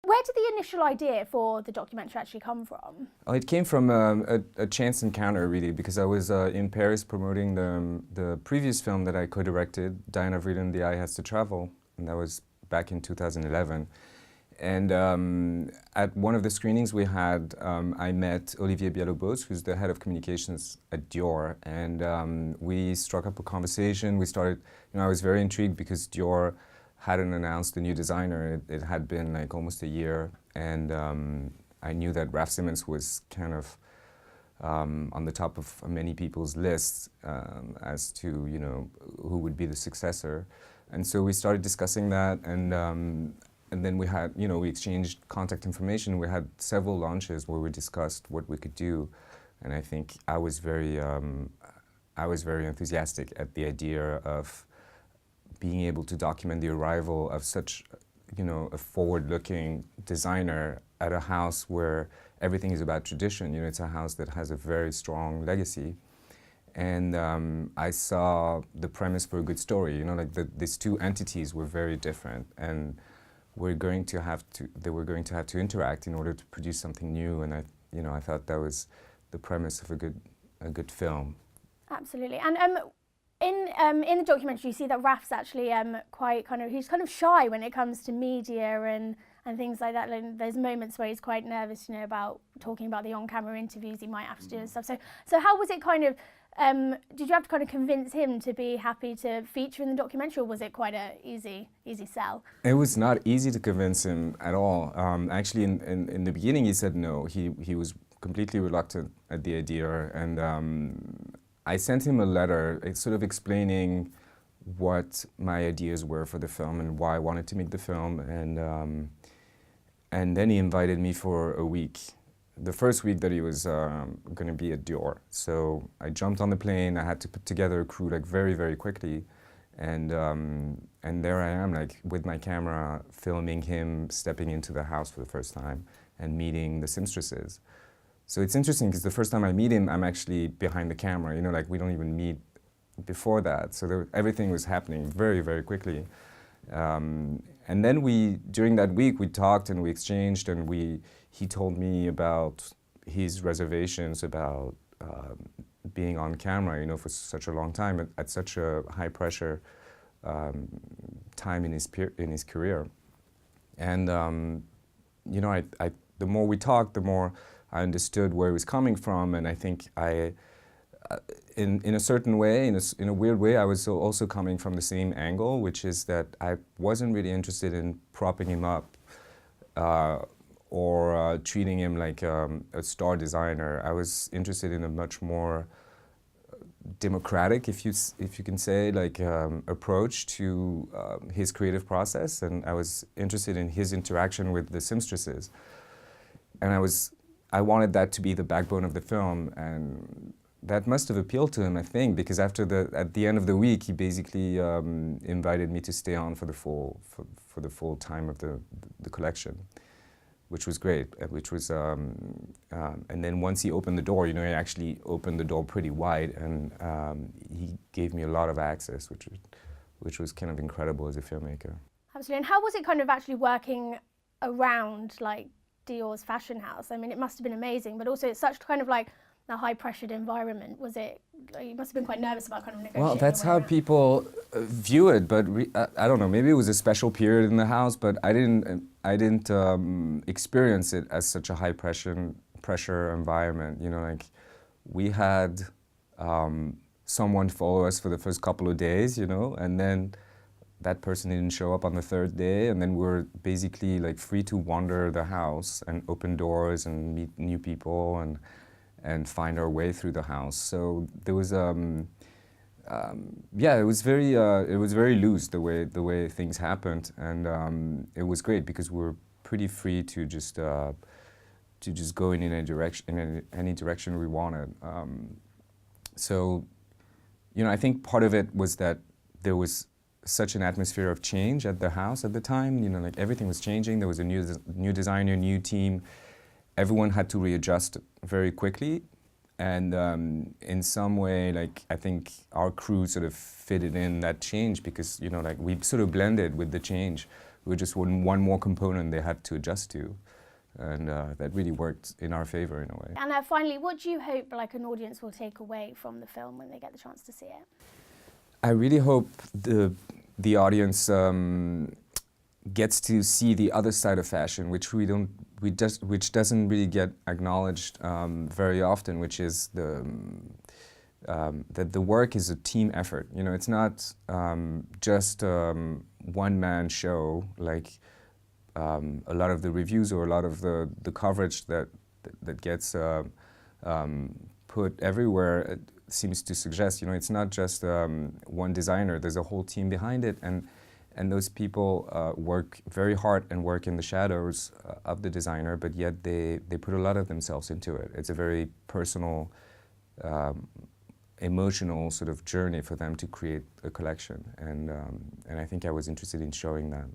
Where did the initial idea for the documentary actually come from? Oh, it came from a chance encounter, really, because I was in Paris promoting the previous film that I co-directed, Dior and I Has to Travel, and that was back in 2011. And at one of the screenings we had, I met Olivier Bialobos, who's the head of communications at Dior, and we struck up a conversation. We started, I was very intrigued because Dior hadn't announced a new designer. It had been like almost a year, and I knew that Raf Simons was kind of on the top of many people's lists as to who would be the successor. And so we started discussing that, and then we had, we exchanged contact information. We had several launches where we discussed what we could do, and I think I was very enthusiastic at the idea of being able to document the arrival of such, a forward-looking designer at a house where everything is about tradition. It's a house that has a very strong legacy. And I saw the premise for a good story. These two entities were very different, and they were going to have to interact in order to produce something new. And I thought that was the premise of a good film. Absolutely. And in the documentary, you see that Raf's actually he's kind of shy when it comes to media and things like that. And there's moments where he's quite nervous, about talking about the on-camera interviews he might have to do and stuff. So how was it did you have to kind of convince him to be happy to feature in the documentary, or was it quite a easy sell? It was not easy to convince him at all. Actually, in the beginning, he said no. He was completely reluctant at the idea, and I sent him a letter sort of explaining what my ideas were for the film and why I wanted to make the film, and then he invited me for a week. The first week that he was going to be at Dior. So I jumped on the plane. I had to put together a crew very, very quickly, and there I am, with my camera, filming him stepping into the house for the first time and meeting the seamstresses. So it's interesting because the first time I meet him, I'm actually behind the camera. We don't even meet before that. So everything was happening very, very quickly. And then during that week, we talked and we exchanged, and he told me about his reservations about being on camera, for such a long time at such a high pressure time in his career. And the more we talked, the more I understood where he was coming from, and I think in a certain way, in a weird way, I was also coming from the same angle, which is that I wasn't really interested in propping him up or treating him like a star designer. I was interested in a much more democratic, if you can say, approach to his creative process, and I was interested in his interaction with the seamstresses, and I wanted that to be the backbone of the film, and that must have appealed to him, I think, because at the end of the week, he basically invited me to stay on for the full time of the collection, which was great. And then once he opened the door, he actually opened the door pretty wide, and he gave me a lot of access, which was kind of incredible as a filmmaker. Absolutely. And how was it kind of actually working around Dior's fashion house? I mean, it must have been amazing, but also it's such kind of a high-pressured environment. Was it? You must have been quite nervous about kind of negotiating. Well, that's how people view it, but I don't know. Maybe it was a special period in the house, but I didn't experience it as such a high-pressure environment. We had someone follow us for the first couple of days, and then that person didn't show up on the third day, and then we're basically free to wander the house and open doors and meet new people and find our way through the house. So there was it was very loose the way things happened, and it was great because we were pretty free to just go in any direction we wanted. So I think part of it was that there was such an atmosphere of change at the house at the time. Everything was changing. There was a new designer, new team. Everyone had to readjust very quickly, and in some way, I think our crew sort of fitted in that change because we sort of blended with the change. were just one more component they had to adjust to. And that really worked in our favor in a way. And finally, what do you hope like an audience will take away from the film when they get the chance to see it? I really hope the audience gets to see the other side of fashion, which which doesn't really get acknowledged very often, which is that the work is a team effort. You know, it's not just one-man show like a lot of the reviews or a lot of the coverage that gets put everywhere. It seems to suggest, you know, it's not just one designer. There's a whole team behind it, and those people work very hard and work in the shadows of the designer, but yet they put a lot of themselves into it. It's a very personal, emotional sort of journey for them to create a collection, and I think I was interested in showing that.